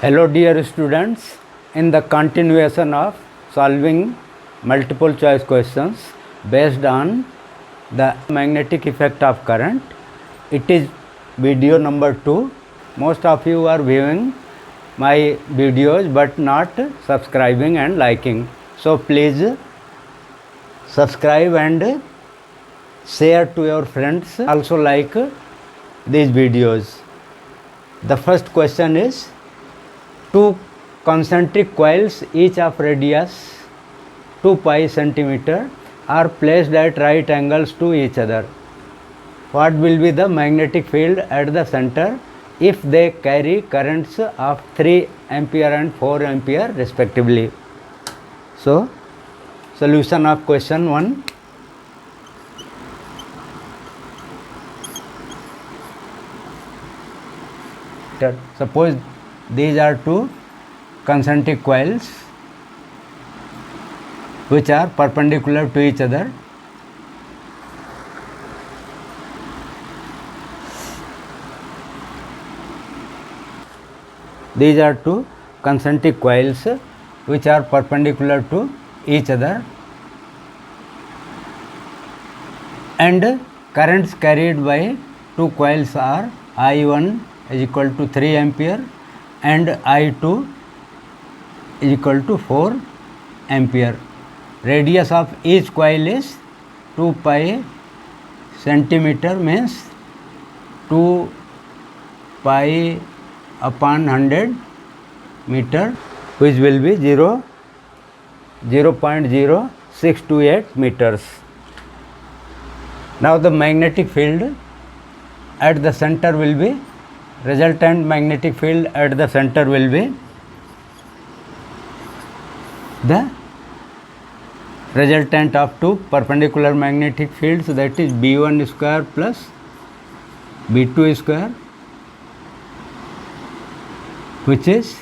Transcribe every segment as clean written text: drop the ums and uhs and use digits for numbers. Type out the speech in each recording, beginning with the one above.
Hello dear students, in the continuation of solving multiple choice questions based on the magnetic effect of current, it is video number 2. Most of you are viewing my videos but not subscribing and liking. So please subscribe and share to your friends, also like these videos. The first question is, two concentric coils each of radius 2 pi centimeter are placed at right angles to each other. What will be the magnetic field at the center if they carry currents of 3 ampere and 4 ampere respectively? So, solution of question 1. Suppose these are two concentric coils which are perpendicular to each other. These are two concentric coils which are perpendicular to each other, and currents carried by two coils are I1 is equal to 3 ampere and I2 is equal to 4 ampere. Radius of each coil is 2 pi centimeter, means 2 pi upon 100 meter, which will be 0.0628 meters. Now the magnetic field at the center will be, resultant magnetic field at the center will be the resultant of two perpendicular magnetic fields, that is B1 square plus B2 square, which is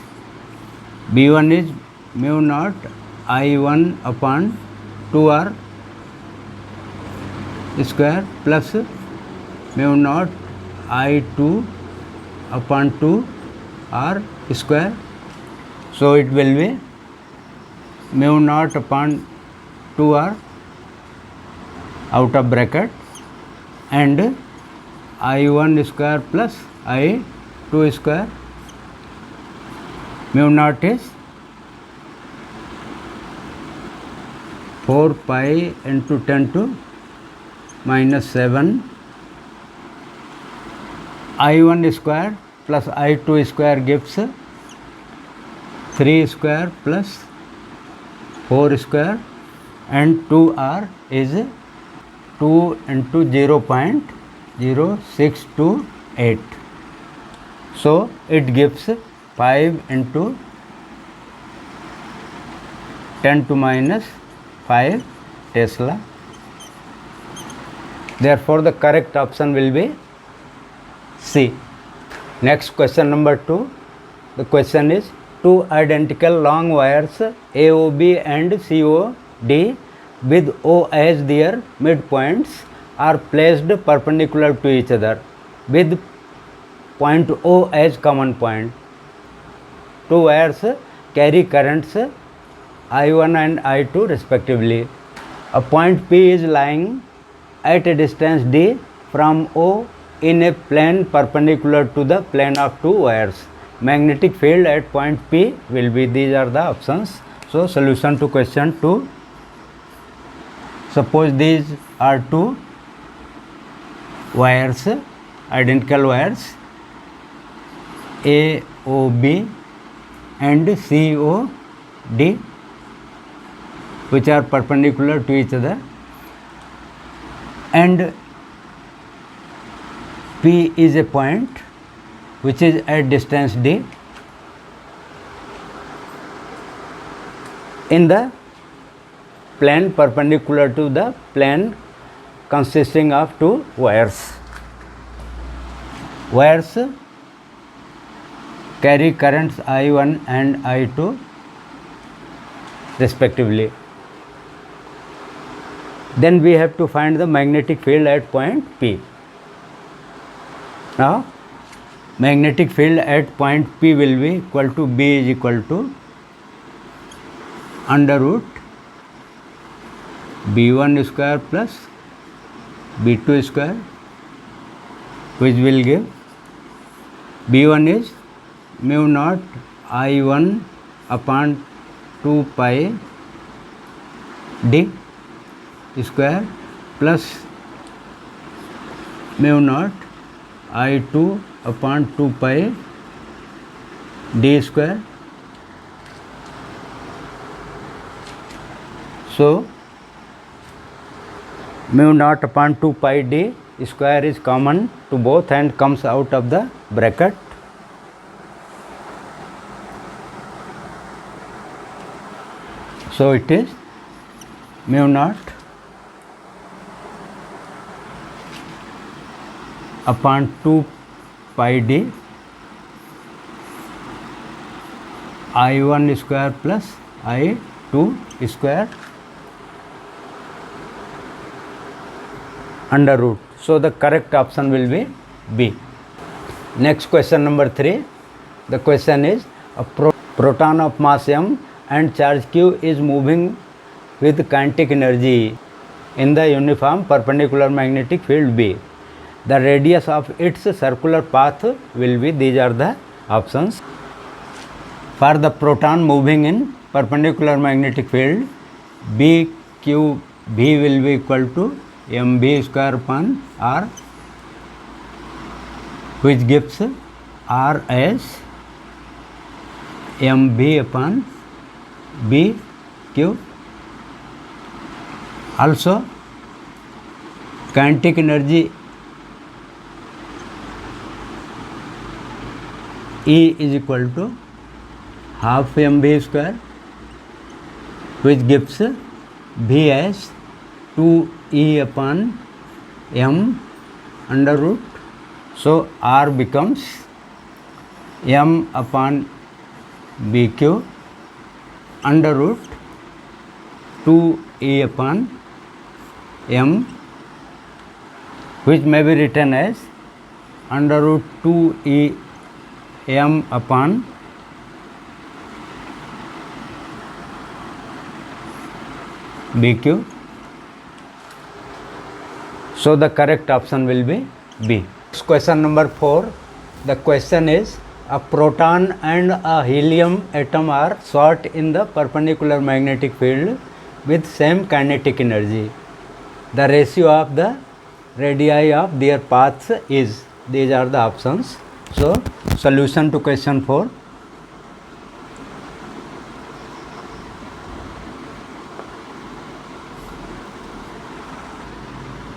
B1 is mu naught I1 upon 2R square plus mu naught I2 upon 2R square. So it will be mu naught upon 2R out of bracket and I1 square plus I2 square. Mu naught is 4 pi into 10 to minus 7 I1 square plus I2 square gives 3 square plus 4 square, and 2R is 2 into 0.0628. So it gives 5 into 10 to minus 5 Tesla. Therefore the correct option will be C. Next, question number 2. The question is, two identical long wires AOB and COD with O as their midpoints are placed perpendicular to each other with point O as common point. Two wires carry currents I1 and I2 respectively. A point P is lying at a distance D from O in a plane perpendicular to the plane of two wires. Magnetic field at point P will be, these are the options. So solution to question 2. Suppose these are two wires, identical wires AOB and COD, which are perpendicular to each other, and P is a point which is at distance D in the plane perpendicular to the plane consisting of two wires. Wires carry currents I1 and I2 respectively. Then we have to find the magnetic field at point P. Now magnetic field at point P will be equal to B is equal to under root B1 square plus B2 square, which will give B1 is mu naught I1 upon 2 pi d square plus mu naught I2 upon 2 pi d square. So mu naught upon 2 pi d square is common to both and comes out of the bracket. So it is mu naught upon 2 pi d I1 square plus I2 square under root. So the correct option will be B. Next question number 3. The question is a proton of mass m and charge q is moving with kinetic energy in the uniform perpendicular magnetic field B. The radius of its circular path will be, these are the options. For the proton moving in perpendicular magnetic field, B Q B will be equal to mb square upon r, which gives r as mb upon b q. Also, kinetic energy E is equal to half mv square, which gives V as 2e upon m under root. So R becomes m upon bq under root 2e upon m, which may be written as under root 2e m upon bq. So the correct option will be B. Question number 4. The question is a proton and a helium atom are short in the perpendicular magnetic field with same kinetic energy. The ratio of the radii of their paths is, these are the options. So solution to question 4.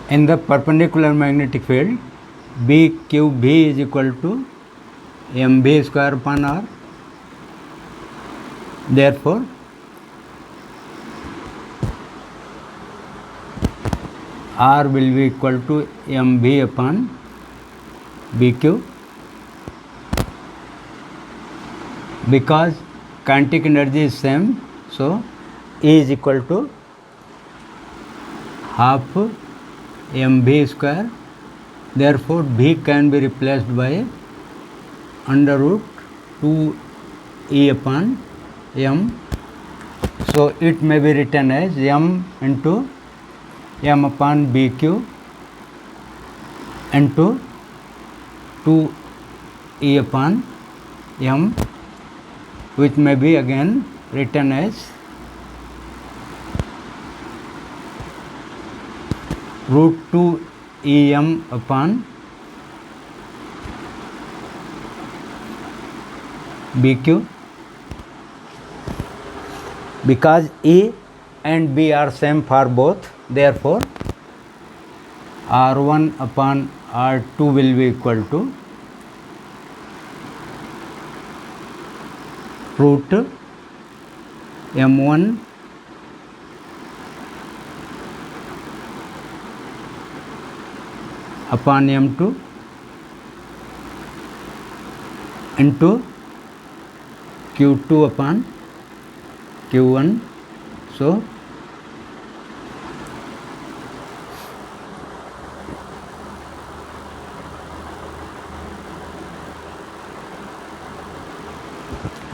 In the perpendicular magnetic field, BQB is equal to mb square upon r. Therefore, r will be equal to mb upon bq. Because kinetic energy is same, so E is equal to half mv square. Therefore, V can be replaced by under root 2e upon m. So it may be written as m into m upon bq into 2e upon m, which may be again written as root 2 em upon bq. Because E and B are same for both, therefore R1 upon R2 will be equal to root m1 upon m2 into q2 upon q1. So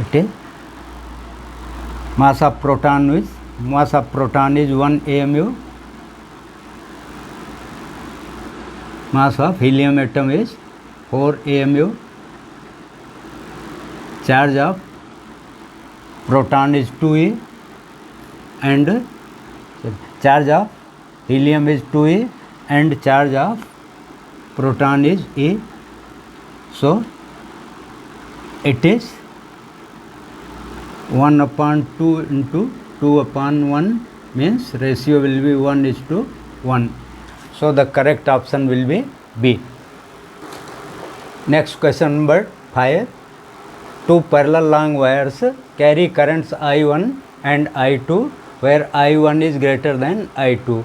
It is mass of proton is 1 AMU. Mass of helium atom is 4 AMU. Charge of proton is 2e and charge of helium is 2e and charge of proton is e. So it is 1/2 into 2/1 means ratio will be 1:1. So the correct option will be B. Next question number 5. Two parallel long wires carry currents I1 and I2 where I1 is greater than I2.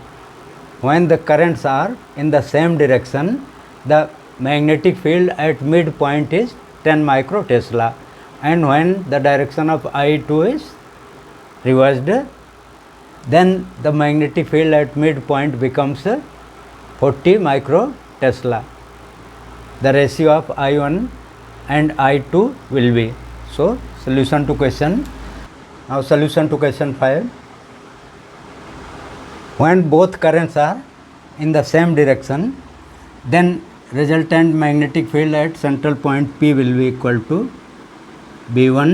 When the currents are in the same direction, the magnetic field at midpoint is 10 microtesla, and when the direction of I2 is reversed, then the magnetic field at midpoint becomes 40 microtesla. The ratio of I1 and I2 will be. So solution to question. Now solution to question 5. When both currents are in the same direction, then resultant magnetic field at central point P will be equal to B1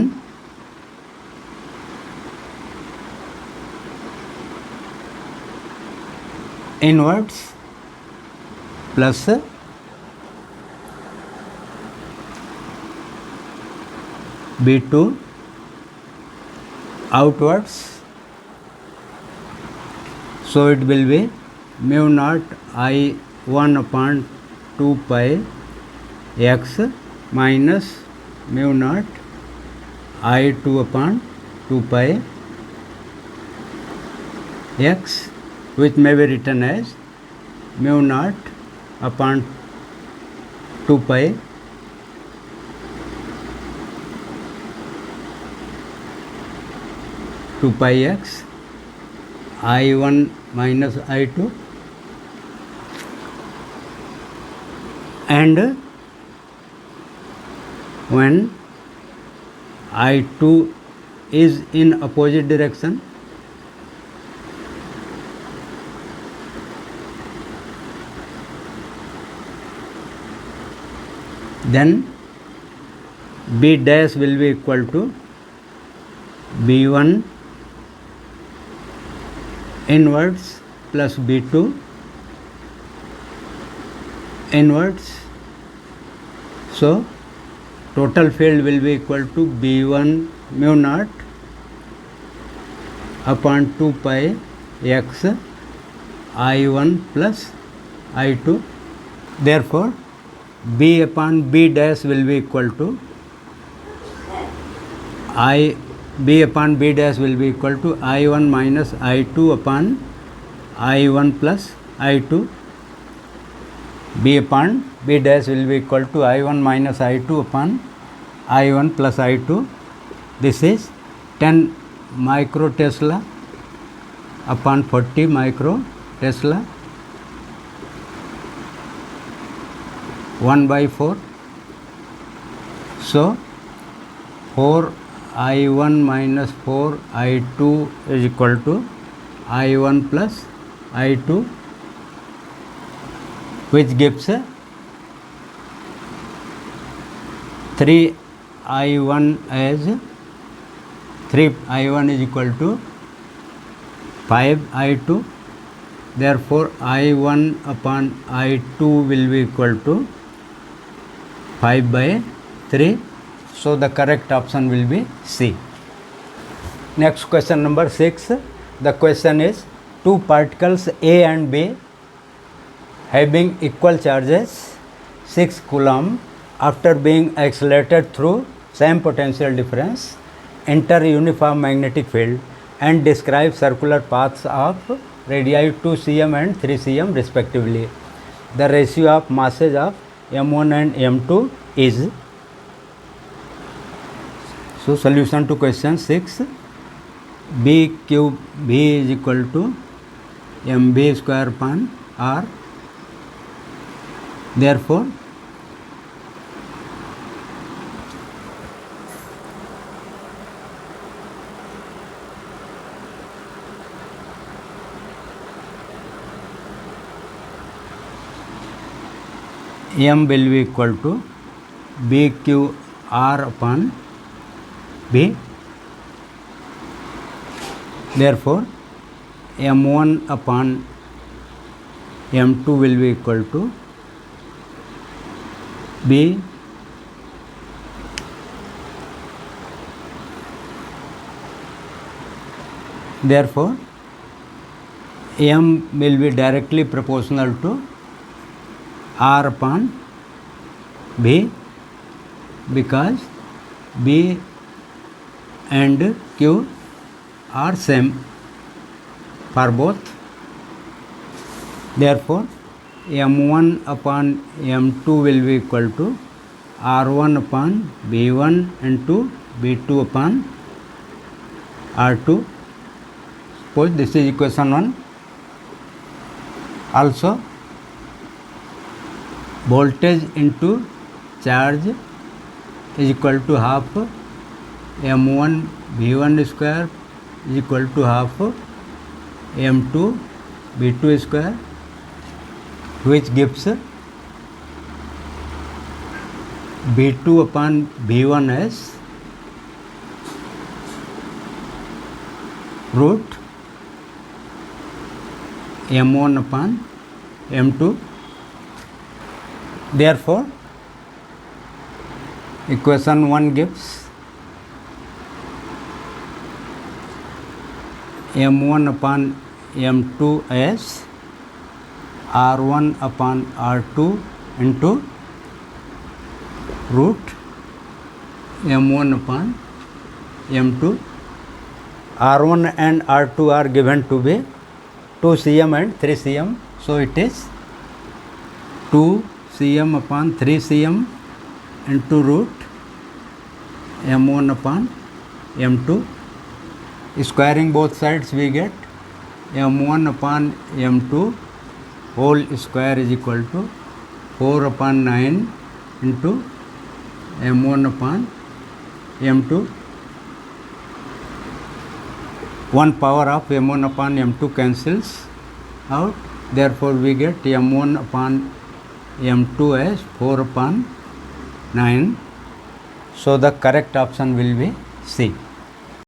inwards plus B2 outwards. So it will be mu naught I1/2 pi x minus mu naught I2/2 pi x, which may be written as mu naught upon 2 pi x I1 minus I2, and when I2 is in opposite direction, then B dash will be equal to B1 inwards plus B2 inwards. So total field will be equal to B1 mu naught upon 2 pi x I1 plus I2. Therefore B upon B dash will be equal to B upon B dash will be equal to I1 minus I2 upon I1 plus I2. B upon B dash will be equal to I1 minus I2 upon I1 plus I2. This is 10 microtesla upon 40 microtesla, 1/4. So 4I1 minus 4I2 is equal to I1 plus I2, which gives 3I1 as 3I1 is equal to 5I2. Therefore I1 upon I2 will be equal to 5/3. So the correct option will be C. Next question number 6. The question is, two particles A and B having equal charges 6 coulomb after being accelerated through same potential difference enter uniform magnetic field and describe circular paths of radii 2 cm and 3 cm respectively. The ratio of masses of M1 and M2 is. So solution to question 6. B cube V is equal to mv square upon r. Therefore M will be equal to BQR upon B. Therefore, M1 upon M2 will be equal to B therefore M will be directly proportional to R upon B because B and Q are same for both. Therefore, M1 upon M2 will be equal to R1 upon B1 into B2 upon R2. Suppose this is equation 1. Also, voltage into charge is equal to half M1 V1 square is equal to half M2 V2 square, which gives B2 upon B1 as root M1 upon M2. Therefore, equation 1 gives M1 upon M2 as R1 upon R2 into root M1 upon M2. R1 and R2 are given to be 2 cm and 3 cm. So, it is 2 cm upon 3 cm into root M1 upon M2. Squaring both sides, we get M1 upon M2 whole square is equal to 4 upon 9 into M1 upon M2. 1 power of M1 upon M2 cancels out. Therefore, we get M1 upon M2 as 4 upon 9. So, the correct option will be C.